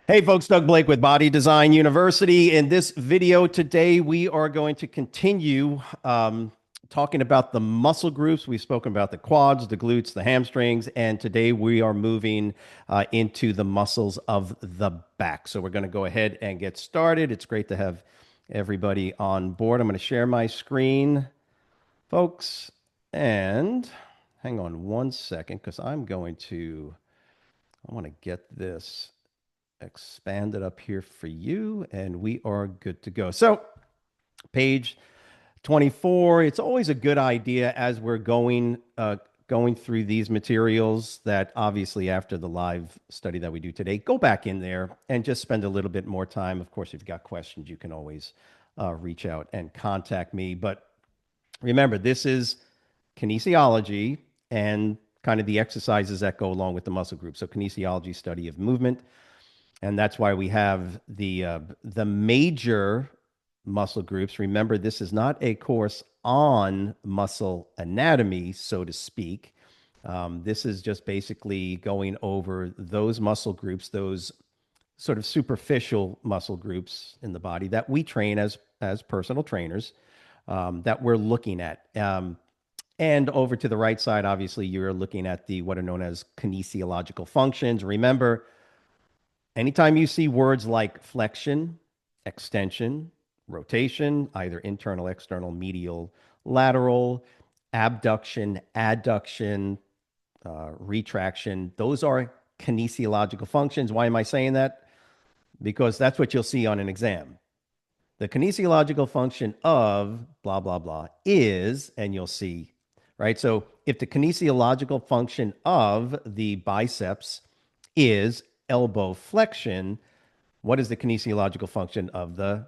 Hey folks, Doug Blake with Body Design University. In this video today, we are going to continue talking about the muscle groups. We've spoken about the quads, the glutes, the hamstrings, and today we are moving into the muscles of the back. So we're going to go ahead and get started. It's great to have everybody on board. I'm going to share my screen, folks, and hang on one second because I want to get this expand it up here for you, and we are good to go. So, page 24. It's always a good idea as we're going through these materials that obviously after the live study that we do today, go back in there and just spend a little bit more time. Of course, if you've got questions, you can always reach out and contact me. But remember, this is kinesiology and kind of the exercises that go along with the muscle group. So kinesiology, study of movement, and that's why we have the major muscle groups. Remember, this is not a course on muscle anatomy, so to speak. This is just basically going over those muscle groups, those sort of superficial muscle groups in the body that we train as personal trainers, that we're looking at. And over to the right side, obviously, you're looking at the what are known as kinesiological functions. Remember, anytime you see words like flexion, extension, rotation, either internal, external, medial, lateral, abduction, adduction, retraction, those are kinesiological functions. Why am I saying that? Because that's what you'll see on an exam. The kinesiological function of blah, blah, blah is, and you'll see, right? So if the kinesiological function of the biceps is elbow flexion, what is the kinesiological function of the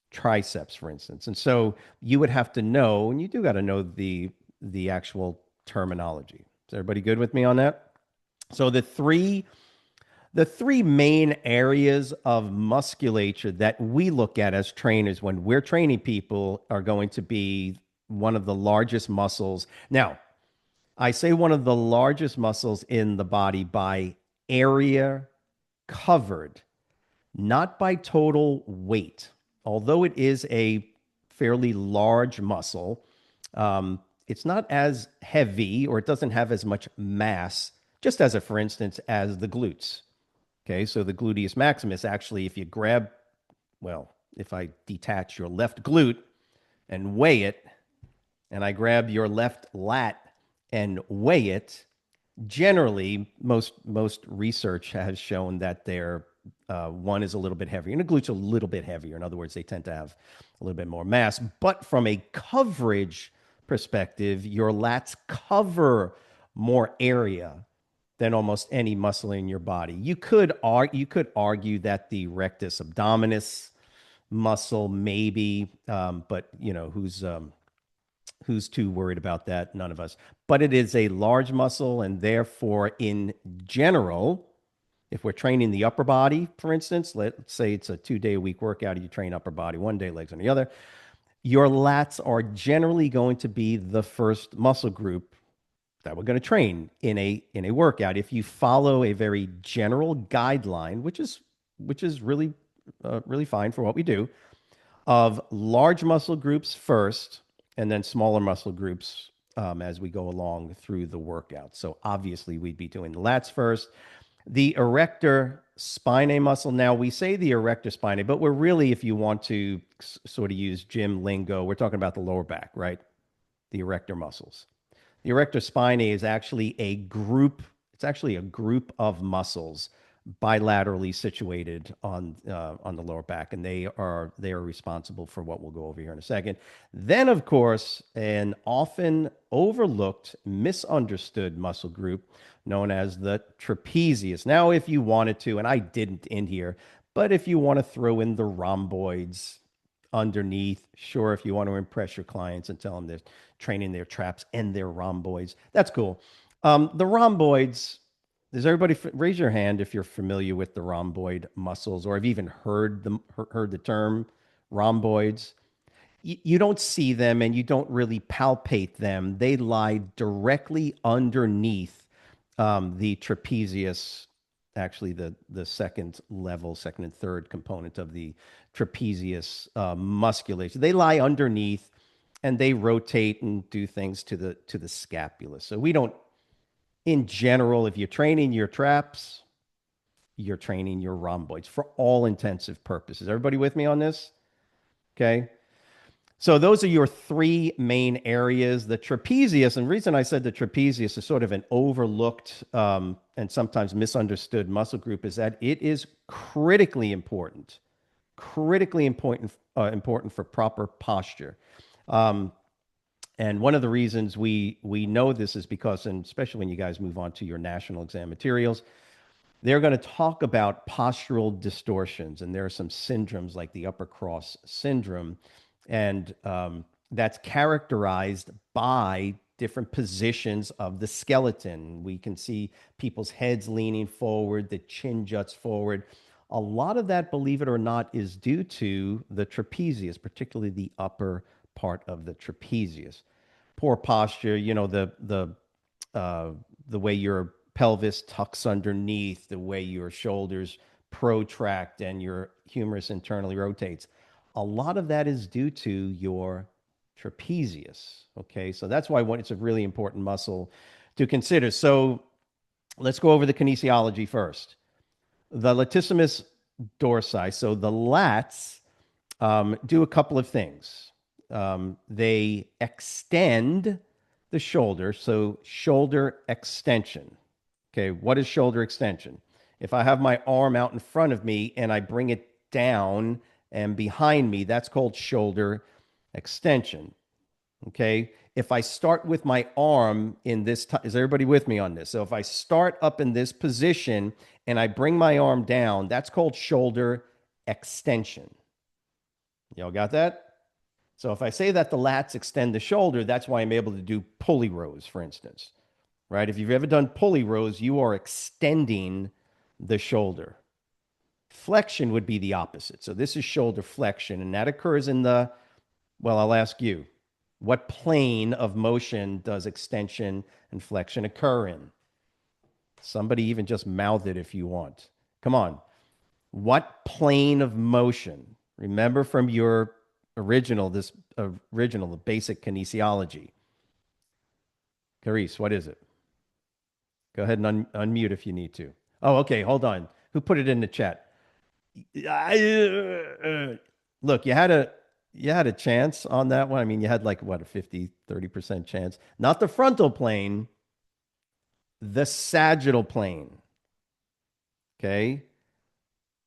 triceps, for instance? And so you would have to know, and you do got to know the actual terminology. Is everybody good with me on that? So the three main areas of musculature that we look at as trainers when we're training people are going to be one of the largest muscles. Now, I say one of the largest muscles in the body by area covered, not by total weight. Although it is a fairly large muscle, it's not as heavy or it doesn't have as much mass, just as a for instance, as the glutes. Okay, so the gluteus maximus actually, if you grab, well, if I detach your left glute and weigh it, and I grab your left lat and weigh it, generally, most research has shown that they're one is a little bit heavier, and the glutes are a little bit heavier. In other words, they tend to have a little bit more mass. But from a coverage perspective, your lats cover more area than almost any muscle in your body. You could argue that the rectus abdominis muscle maybe, but who's too worried about that? None of us. But it is a large muscle, and therefore, in general, if we're training the upper body, for instance, let's say it's a 2 day a week workout, you train upper body one day, legs on the other, your lats are generally going to be the first muscle group that we're going to train in a workout. If you follow a very general guideline, which is really fine for what we do, of large muscle groups first, and then smaller muscle groups as we go along through the workout. So obviously, we'd be doing the lats first. The erector spinae muscle. Now, we say the erector spinae, but we're really, if you want to sort of use gym lingo, we're talking about the lower back, right? The erector muscles. The erector spinae is actually a group. It's actually a group of muscles bilaterally situated on the lower back, and they are responsible for what we'll go over here in a second. Then, of course, an often overlooked, misunderstood muscle group known as the trapezius. Now, if you wanted to, and I didn't in here, but if you want to throw in the rhomboids underneath, sure, if you want to impress your clients and tell them they're training their traps and their rhomboids, that's cool. The rhomboids, does everybody raise your hand if you're familiar with the rhomboid muscles or have even heard the term rhomboids? You don't see them and you don't really palpate them. They lie directly underneath the trapezius actually the second level, second and third component of the trapezius musculature. They lie underneath and they rotate and do things to the scapula. So we don't, in general, if you're training your traps, you're training your rhomboids for all intensive purposes. Everybody with me on this? Okay. So those are your three main areas. The trapezius, and the reason I said the trapezius is sort of an overlooked and sometimes misunderstood muscle group is that it is critically important for proper posture. Um, and one of the reasons we know this is because, and especially when you guys move on to your national exam materials, they're going to talk about postural distortions, and there are some syndromes like the upper cross syndrome, and that's characterized by different positions of the skeleton. We can see people's heads leaning forward, the chin juts forward. A lot of that, believe it or not, is due to the trapezius, particularly the upper part of the trapezius. Poor posture, the way your pelvis tucks underneath, the way your shoulders protract and your humerus internally rotates. A lot of that is due to your trapezius. Okay, so that's why it's a really important muscle to consider. So let's go over the kinesiology first. The latissimus dorsi, so the lats do a couple of things. They extend the shoulder, so shoulder extension. Okay, what is shoulder extension? If I have my arm out in front of me and I bring it down and behind me, that's called shoulder extension. Okay, if I start with my arm in this, is everybody with me on this? So if I start up in this position and I bring my arm down, that's called shoulder extension. Y'all got that? So if I say that the lats extend the shoulder, that's why I'm able to do pulley rows, for instance, right? If you've ever done pulley rows, you are extending the shoulder. Flexion would be the opposite. So this is shoulder flexion, and that occurs in the, well, I'll ask you, what plane of motion does extension and flexion occur in? Somebody even just mouth it if you want. Come on. What plane of motion? Remember from your original, the basic kinesiology. Carice, what is it? Go ahead and unmute if you need to. Oh, okay. Hold on. Who put it in the chat? Look, you had a chance on that one. I mean, you had like what, a 50-30% chance. Not the frontal plane, the sagittal plane. Okay.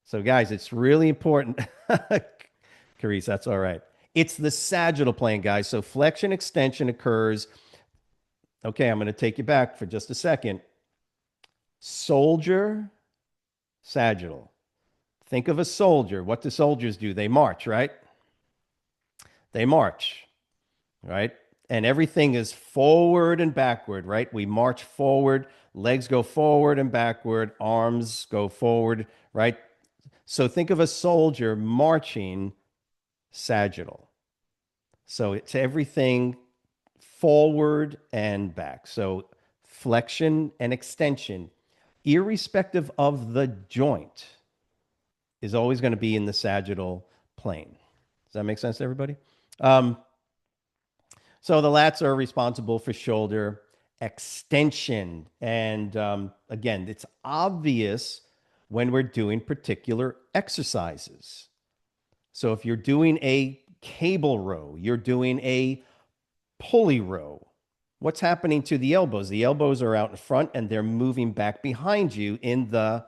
So, guys, it's really important. Carice, that's all right. It's the sagittal plane, guys. So flexion extension occurs. Okay, I'm going to take you back for just a second. Soldier, sagittal. Think of a soldier. What do soldiers do? They march, right? They march, right? And everything is forward and backward, right? We march forward, legs go forward and backward, arms go forward, right? So think of a soldier marching sagittal. So it's everything forward and back. So flexion and extension, irrespective of the joint, is always going to be in the sagittal plane. Does that make sense to everybody? So the lats are responsible for shoulder extension. And again, it's obvious when we're doing particular exercises. So if you're doing a cable row, you're doing a pulley row, what's happening to the elbows? The elbows are out in front and they're moving back behind you in the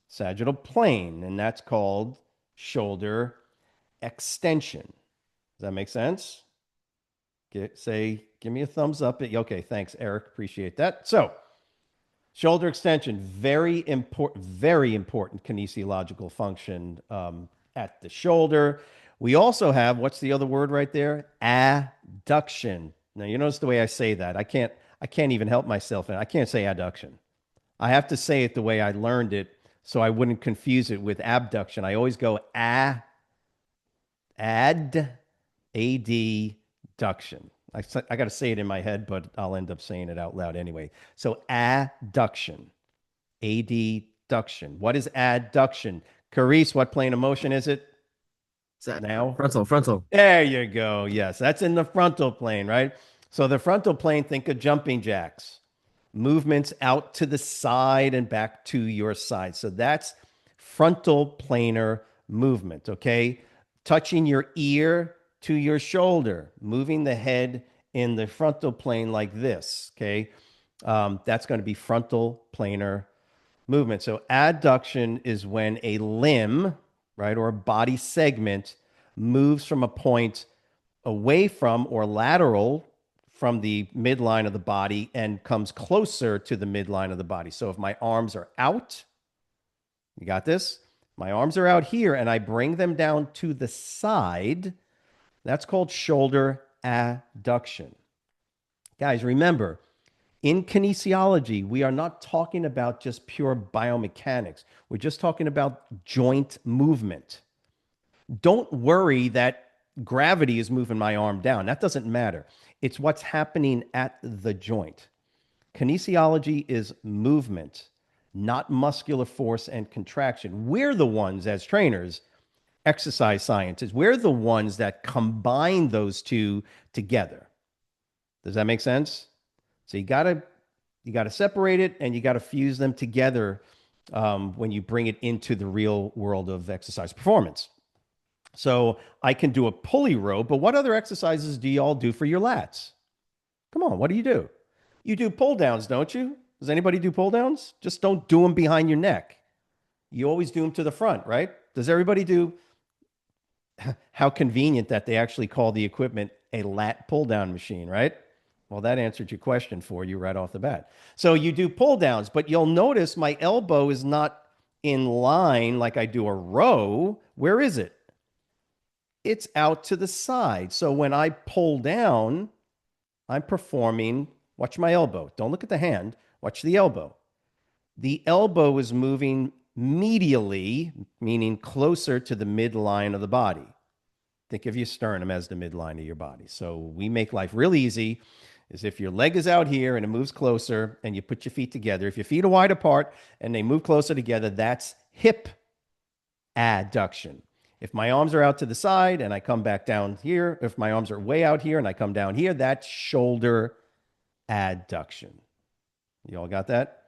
sagittal plane, and that's called shoulder extension. Does that make sense? Give me a thumbs up. Okay, thanks, Eric. Appreciate that. So, shoulder extension, very important kinesiological function at the shoulder. We also have, what's the other word right there? Adduction. Now, you notice the way I say that. I can't even help myself. I can't say adduction. I have to say it the way I learned it so I wouldn't confuse it with abduction. I always go adduction. I got to say it in my head, but I'll end up saying it out loud anyway. So adduction, adduction. adduction. What is adduction? Carice, what plane of motion is it now? Frontal. There you go. Yes, that's in the frontal plane, right? So the frontal plane, think of jumping jacks, movements out to the side and back to your side. So that's frontal planar movement, okay? Touching your ear to your shoulder, moving the head in the frontal plane like this, okay? That's going to be frontal planar movement. So adduction is when a limb, right, or a body segment moves from a point away from or lateral from the midline of the body and comes closer to the midline of the body. So if my arms are out, you got this? My arms are out here and I bring them down to the side. That's called shoulder adduction. Guys, remember, in kinesiology, we are not talking about just pure biomechanics. We're just talking about joint movement. Don't worry that gravity is moving my arm down. That doesn't matter. It's what's happening at the joint. Kinesiology is movement, not muscular force and contraction. We're the ones, as trainers, exercise scientists, we're the ones that combine those two together. Does that make sense? So you gotta separate it and you gotta fuse them together when you bring it into the real world of exercise performance. So I can do a pulley row, but what other exercises do y'all do for your lats? Come on, what do? You do pull downs, don't you? Does anybody do pull downs? Just don't do them behind your neck. You always do them to the front, right? Does everybody do? How convenient that they actually call the equipment a lat pull down machine, right? Well, that answered your question for you right off the bat. So you do pull downs, but you'll notice my elbow is not in line like I do a row. Where is it? It's out to the side. So when I pull down, I'm performing, watch my elbow. Don't look at the hand, watch the elbow. The elbow is moving medially, meaning closer to the midline of the body. Think of your sternum as the midline of your body. So we make life real easy. Is if your leg is out here and it moves closer and you put your feet together. If your feet are wide apart and they move closer together, that's hip adduction. If my arms are out to the side and I come back down here, if my arms are way out here and I come down here, that's shoulder adduction. You all got that?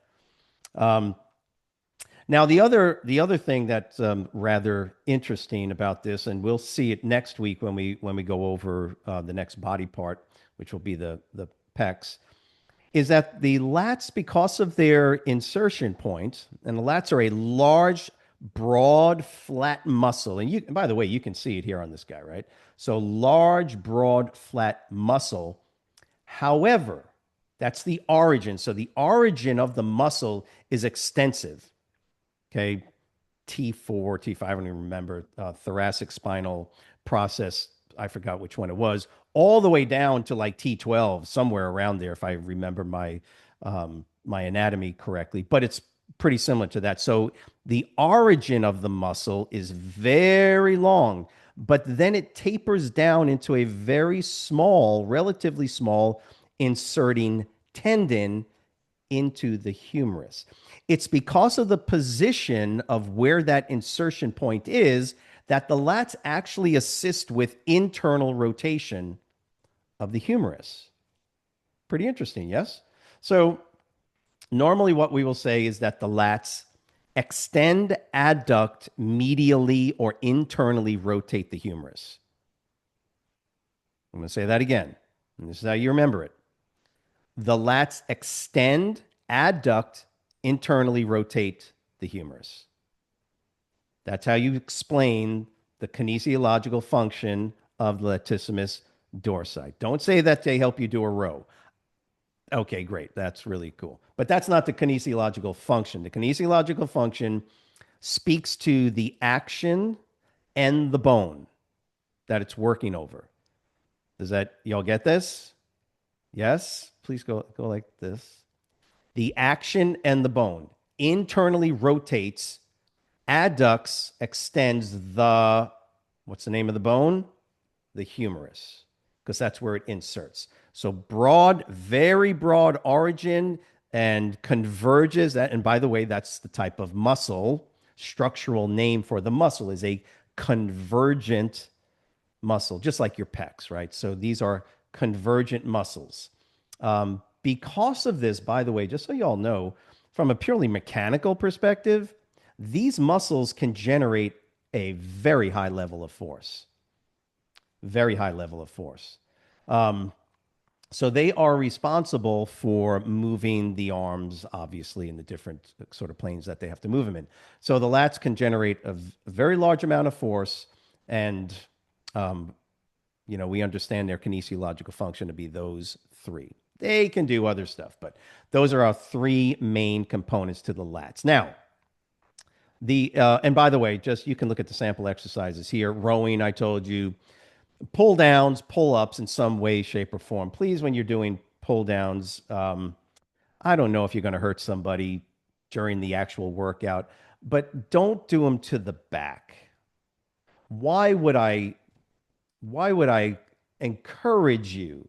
Now, the other thing that's rather interesting about this, and we'll see it next week when we go over the next body part, which will be the pecs, is that the lats, because of their insertion point, and the lats are a large, broad, flat muscle, and by the way, you can see it here on this guy, right? So large, broad, flat muscle. However, that's the origin. So the origin of the muscle is extensive. Okay, T4, T5, I don't even remember, thoracic spinal process. I forgot which one it was, all the way down to like T12, somewhere around there, if I remember my my anatomy correctly. But it's pretty similar to that. So the origin of the muscle is very long, but then it tapers down into a very small, relatively small, inserting tendon into the humerus. It's because of the position of where that insertion point is that the lats actually assist with internal rotation of the humerus. Pretty interesting, yes? So normally what we will say is that the lats extend, adduct, medially, or internally rotate the humerus. I'm going to say that again, and this is how you remember it. The lats extend, adduct, internally rotate the humerus. That's how you explain the kinesiological function of the latissimus dorsi. Don't say that they help you do a row. Okay, great. That's really cool. But that's not the kinesiological function. The kinesiological function speaks to the action and the bone that it's working over. Does that, y'all get this? Yes? Please go like this. The action and the bone internally rotates, adducts, extends the, what's the name of the bone? The humerus, because that's where it inserts. So broad, very broad origin, and converges that. And by the way, that's the type of muscle. Structural name for the muscle is a convergent muscle, just like your pecs, right? So these are convergent muscles. Because of this, by the way, just so you all know, from a purely mechanical perspective, these muscles can generate a very high level of force, very high level of force. Um, so they are responsible for moving the arms, obviously, in the different sort of planes that they have to move them in. So the lats can generate a very large amount of force, and um, we understand their kinesiological function to be those three. They can do other stuff, but those are our three main components to the lats. Now, and by the way, just you can look at the sample exercises here. Rowing, I told you, pull downs, pull ups in some way, shape, or form. Please, when you're doing pull downs, I don't know if you're going to hurt somebody during the actual workout, but don't do them to the back. Why would I? Why would I encourage you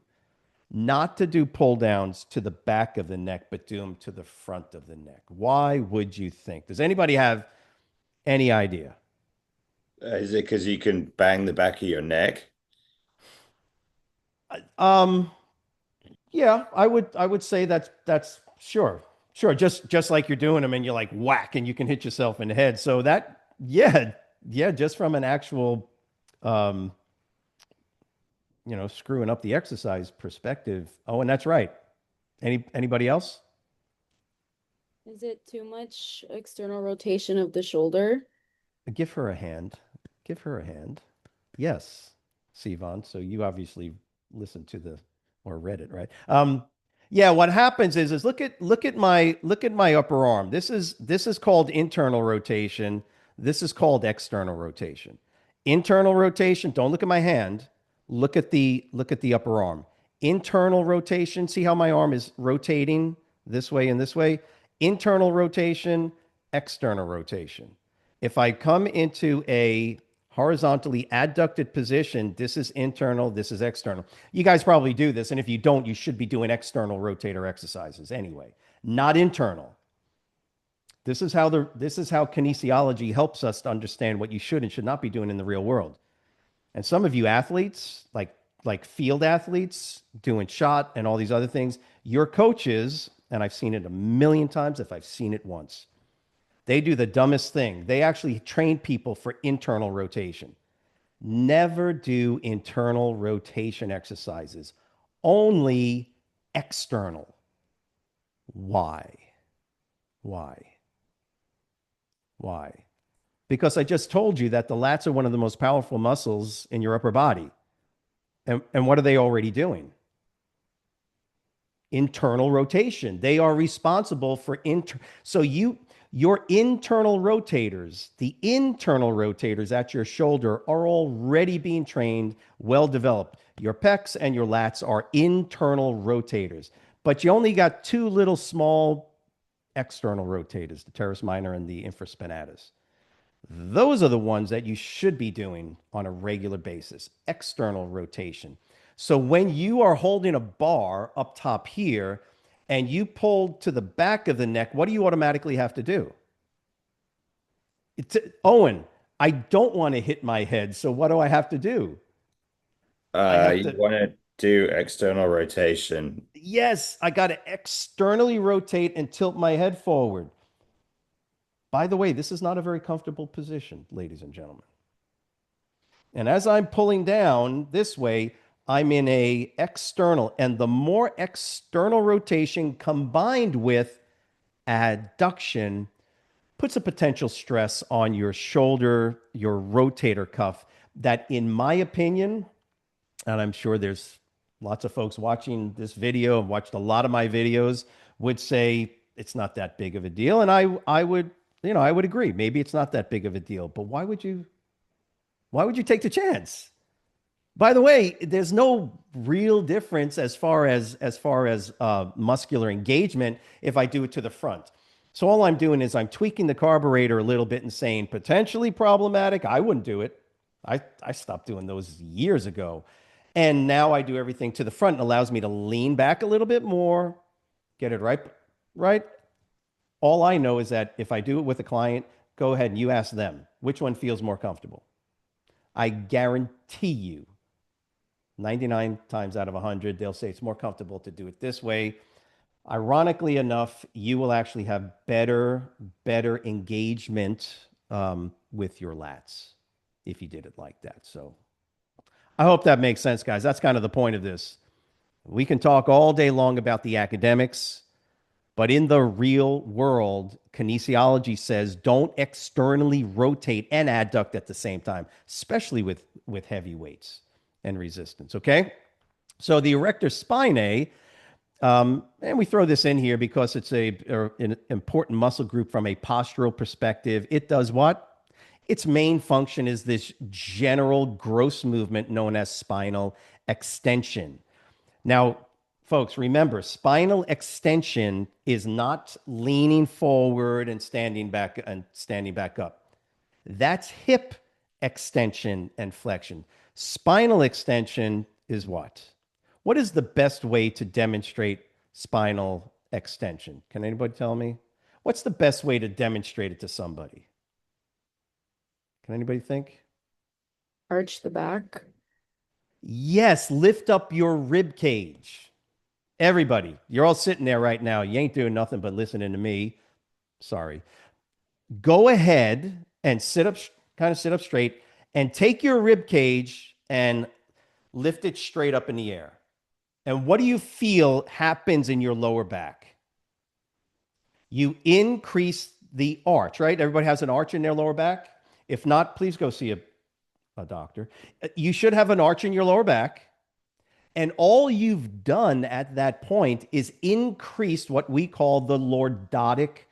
not to do pull downs to the back of the neck, but do them to the front of the neck? Why would you think? Does anybody have any idea? Is it because you can bang the back of your neck? Um, yeah, I would say that's sure. Sure, just like you're doing them and you're like whack and you can hit yourself in the head. So that yeah, just from an actual um, screwing up the exercise perspective. Oh, and that's right. Anybody else? Is it too much external rotation of the shoulder? Give her a hand. Give her a hand. Yes, Sivan. So you obviously listened to the or read it, right? Yeah. What happens is look at my upper arm. This is called internal rotation. This is called external rotation. Internal rotation. Don't look at my hand. Look at the upper arm. Internal rotation. See how my arm is rotating this way and this way. Internal rotation. External rotation. If I come into a horizontally adducted position, this is internal, this is external. You guys probably do this, and if you don't, you should be doing external rotator exercises anyway, not internal. This is how kinesiology helps us to understand what you should and should not be doing in the real world. And some of you athletes, like field athletes doing shot and all these other things, your coaches, and I've seen it a million times if I've seen it once, they do the dumbest thing. They actually train people for internal rotation. Never do internal rotation exercises, only external. Why? Why? Why? Because I just told you that the lats are one of the most powerful muscles in your upper body. And what are they already doing? Internal rotation. They are responsible for so your internal rotators, the internal rotators at your shoulder are already being trained, well developed. Your pecs and your lats are internal rotators, but you only got two little small external rotators, the teres minor and the infraspinatus. Those are the ones that you should be doing on a regular basis, external rotation. So when you are holding a bar up top here and you pull to the back of the neck, what do you automatically have to do? Owen, I don't want to hit my head. So what do I have to do? I have You to, want to do external rotation. yes, I got to externally rotate and tilt my head forward. By the way, this is not a very comfortable position, ladies and gentlemen. And as I'm pulling down this way, I'm in a external, and the more external rotation combined with adduction puts a potential stress on your shoulder, your rotator cuff, that in my opinion, and I'm sure there's lots of folks watching this video and watched a lot of my videos, would say it's not that big of a deal. And I would, I would agree. Maybe it's not that big of a deal, but why would you take the chance? By the way, there's no real difference as far as muscular engagement if I do it to the front. So all I'm doing is I'm tweaking the carburetor a little bit and saying potentially problematic. I wouldn't do it. I stopped doing those years ago. And now I do everything to the front. It allows me to lean back a little bit more, get it right. right? All I know is that if I do it with a client, go ahead and you ask them which one feels more comfortable. I guarantee you 99 times out of 100, they'll say it's more comfortable to do it this way. Ironically enough, you will actually have better engagement with your lats if you did it like that. So I hope that makes sense, guys. That's kind of the point of this. We can talk all day long about the academics, but in the real world, kinesiology says don't externally rotate and adduct at the same time, especially with heavy weights and resistance. Okay. So the erector spinae, and we throw this in here because it's an important muscle group from a postural perspective. It does what? Its main function is this general gross movement known as spinal extension. Now, folks, remember, spinal extension is not leaning forward and standing back up. That's hip extension and flexion. Spinal extension is what? What is the best way to demonstrate spinal extension? Can anybody tell me? What's the best way to demonstrate it to somebody? Can anybody think? Arch the back. Yes, lift up your rib cage. Everybody, you're all sitting there right now. You ain't doing nothing but listening to me. Sorry. Go ahead and sit up straight and take your rib cage and lift it straight up in the air. And what do you feel happens in your lower back? You increase the arch, right? Everybody has an arch in their lower back. If not, please go see a doctor. You should have an arch in your lower back. And all you've done at that point is increased what we call the lordotic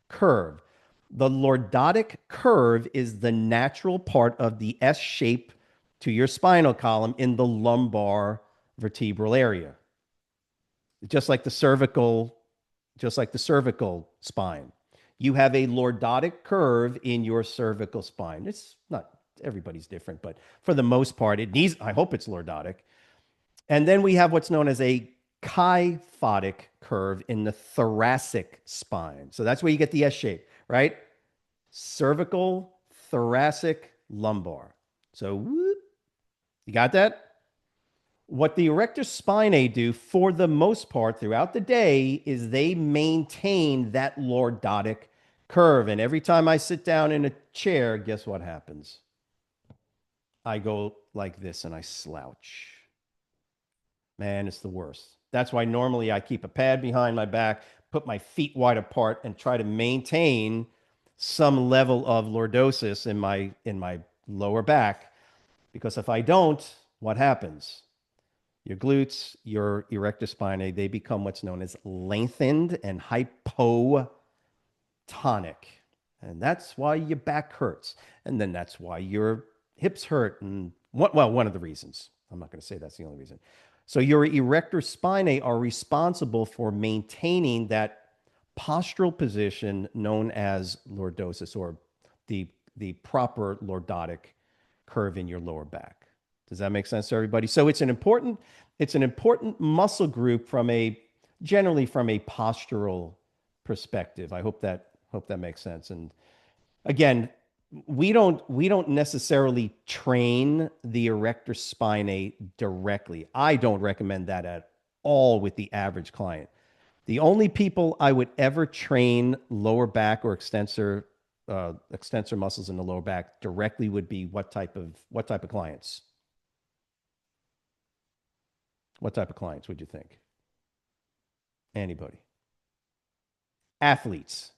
curve. The lordotic curve is the natural part of the S shape to your spinal column in the lumbar vertebral area. Just like the cervical spine. You have a lordotic curve in your cervical spine. It's not everybody's different, but for the most part, I hope it's lordotic. And then we have what's known as a kyphotic curve in the thoracic spine. So that's where you get the S shape, right? Cervical, thoracic, lumbar. So whoop, you got that? What the erector spinae do for the most part throughout the day is they maintain that lordotic curve. And every time I sit down in a chair, guess what happens? I go like this and I slouch. Man, it's the worst. That's why normally I keep a pad behind my back, put my feet wide apart, and try to maintain some level of lordosis in my lower back. Because if I don't, what happens? Your glutes, your erector spinae, they become what's known as lengthened and hypotonic. And that's why your back hurts. And then that's why your hips hurt. And one of the reasons. I'm not going to say that's the only reason. So your erector spinae are responsible for maintaining that postural position known as lordosis, or the proper lordotic curve in your lower back. Does that make sense to everybody? So it's an important muscle group generally from a postural perspective. I hope that makes sense. And again, we don't necessarily train the erector spinae directly. I don't recommend that at all with the average client. The only people I would ever train lower back or extensor muscles in the lower back directly would be what type of clients? What type of clients would you think? Anybody? Athletes.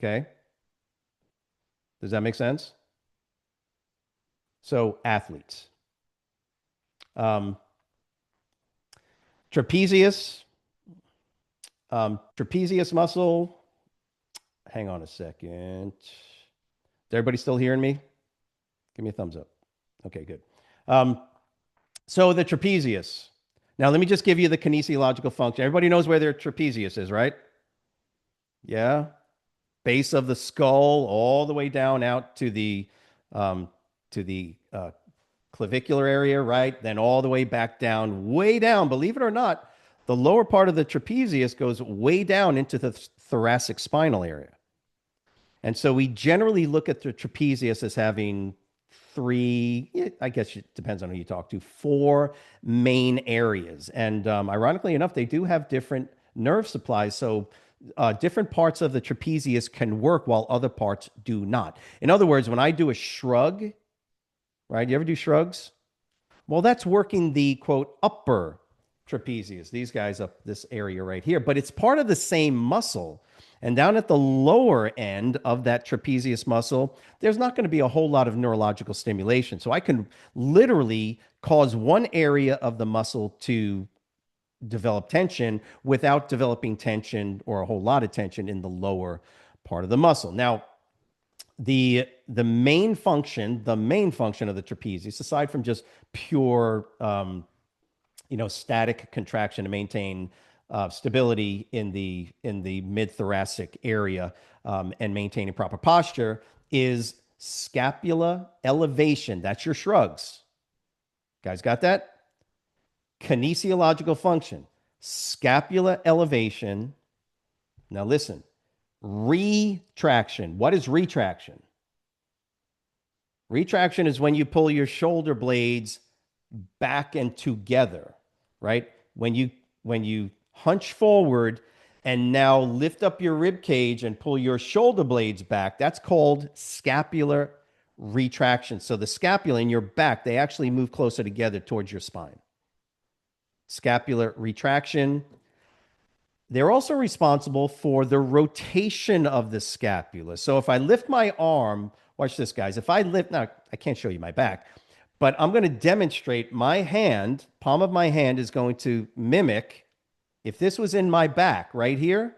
Okay. Does that make sense? So athletes. Trapezius muscle. Hang on a second. Is everybody still hearing me? Give me a thumbs up. Okay, good. So the trapezius. Now, let me just give you the kinesiological function. Everybody knows where their trapezius is, right? Yeah. Base of the skull all the way down out to the clavicular area, right? Then all the way back down, way down, believe it or not, The lower part of the trapezius goes way down into the thoracic spinal area. And so we generally look at the trapezius as having three, I guess it depends on who you talk to, four main areas. And ironically enough, they do have different nerve supplies. So different parts of the trapezius can work while other parts do not. In other words, when I do a shrug, right? You ever do shrugs? Well, that's working the quote upper trapezius, these guys up this area right here, but it's part of the same muscle. And down at the lower end of that trapezius muscle, there's not going to be a whole lot of neurological stimulation. So I can literally cause one area of the muscle to develop tension without developing tension or a whole lot of tension in the lower part of the muscle. Now, the main function of the trapezius, aside from just pure static contraction to maintain stability in the mid-thoracic area and maintaining proper posture, is scapula elevation. That's your shrugs. Guys got that? Kinesiological function, scapula elevation. Now listen, retraction. What is retraction? Retraction is when you pull your shoulder blades back and together, right? When you hunch forward and now lift up your rib cage and pull your shoulder blades back, that's called scapular retraction. So the scapula in your back, they actually move closer together towards your spine. Scapular retraction. They're also responsible for the rotation of the scapula. So if I lift my arm, watch this, guys. If I lift, now I can't show you my back, but I'm going to demonstrate my hand, palm of my hand is going to mimic, if this was in my back right here,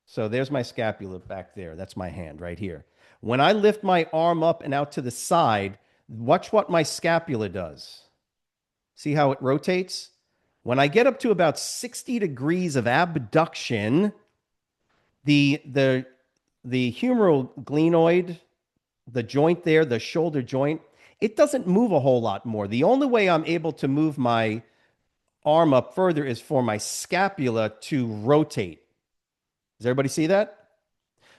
so there's my scapula back there. That's my hand right here. When I lift my arm up and out to the side, watch what my scapula does. See how it rotates? When I get up to about 60 degrees of abduction, the humeral glenoid, the joint there, the shoulder joint, it doesn't move a whole lot more. The only way I'm able to move my arm up further is for my scapula to rotate. Does everybody see that?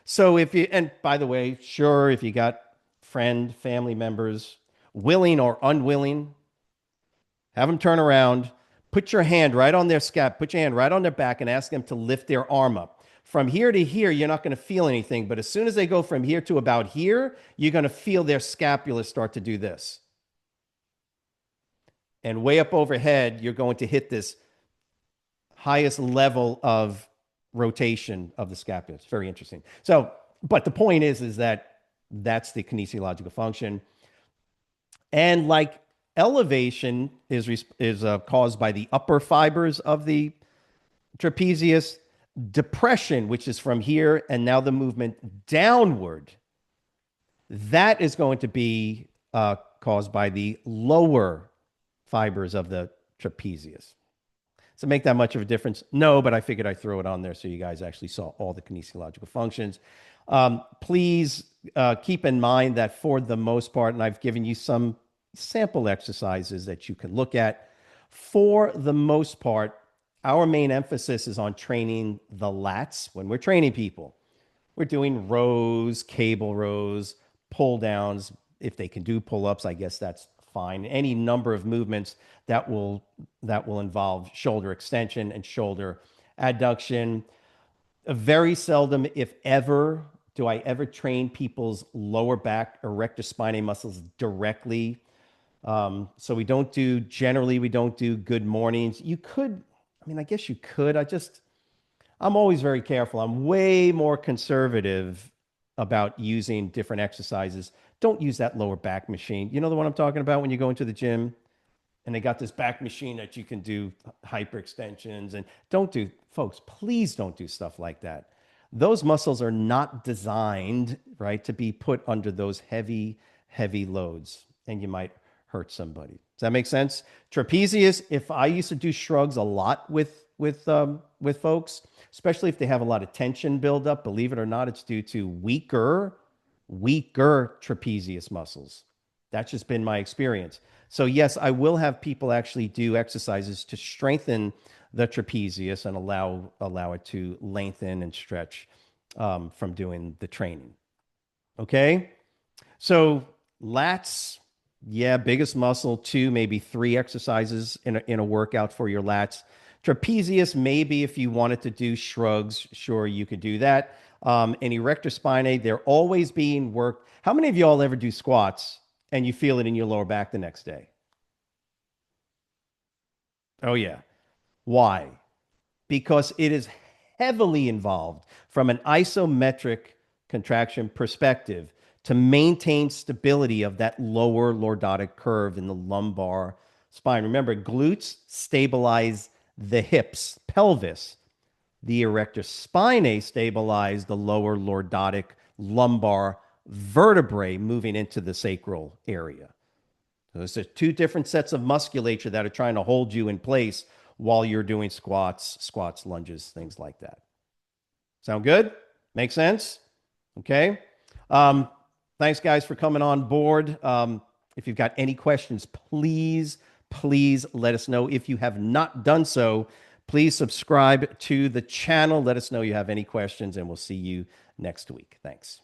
So if you, and by the way, sure, if you got family members, willing or unwilling, have them turn around, put your hand right on their put your hand right on their back and ask them to lift their arm up. From here to here, you're not going to feel anything, but as soon as they go from here to about here, you're going to feel their scapula start to do this. And way up overhead, you're going to hit this highest level of rotation of the scapula. It's very interesting. So, but the point is that that's the kinesiological function. And like elevation is caused by the upper fibers of the trapezius, depression, which is from here, and now the movement downward, that is going to be caused by the lower fibers of the trapezius. So make that much of a difference? No, but I figured I'd throw it on there so you guys actually saw all the kinesiological functions. Please keep in mind that for the most part, and I've given you some sample exercises that you can look at, for the most part, our main emphasis is on training the lats. When we're training people, we're doing rows, cable rows, pull downs. If they can do pull-ups, I guess that's fine. Any number of movements that will involve shoulder extension and shoulder adduction. Very seldom, if ever, do I ever train people's lower back erector spinae muscles directly. So we don't do good mornings. You could, I guess you could. I'm always very careful. I'm way more conservative about using different exercises. Don't use that lower back machine. You know the one I'm talking about when you go into the gym and they got this back machine that you can do hyperextensions and folks, please don't do stuff like that. Those muscles are not designed, right, to be put under those heavy, heavy loads, and you might hurt somebody. Does that make sense? Trapezius, if I used to do shrugs a lot with folks, especially if they have a lot of tension buildup, believe it or not, it's due to weaker trapezius muscles. That's just been my experience. So yes, I will have people actually do exercises to strengthen the trapezius and allow it to lengthen and stretch from doing the training. Okay, so lats, yeah, biggest muscle, 2, maybe 3 exercises in a workout for your lats. Trapezius, maybe if you wanted to do shrugs, sure, you could do that. And erector spinae, they're always being worked. How many of y'all ever do squats and you feel it in your lower back the next day? Oh, yeah. Why? Because it is heavily involved from an isometric contraction perspective to maintain stability of that lower lordotic curve in the lumbar spine. Remember, glutes stabilize the hips, pelvis. The erector spinae stabilize the lower lordotic lumbar vertebrae moving into the sacral area. So there's 2 different sets of musculature that are trying to hold you in place while you're doing squats, lunges, things like that. Sound good? Make sense? Okay. Thanks, guys, for coming on board. If you've got any questions, please let us know. If you have not done so, please subscribe to the channel. Let us know you have any questions, and we'll see you next week. Thanks.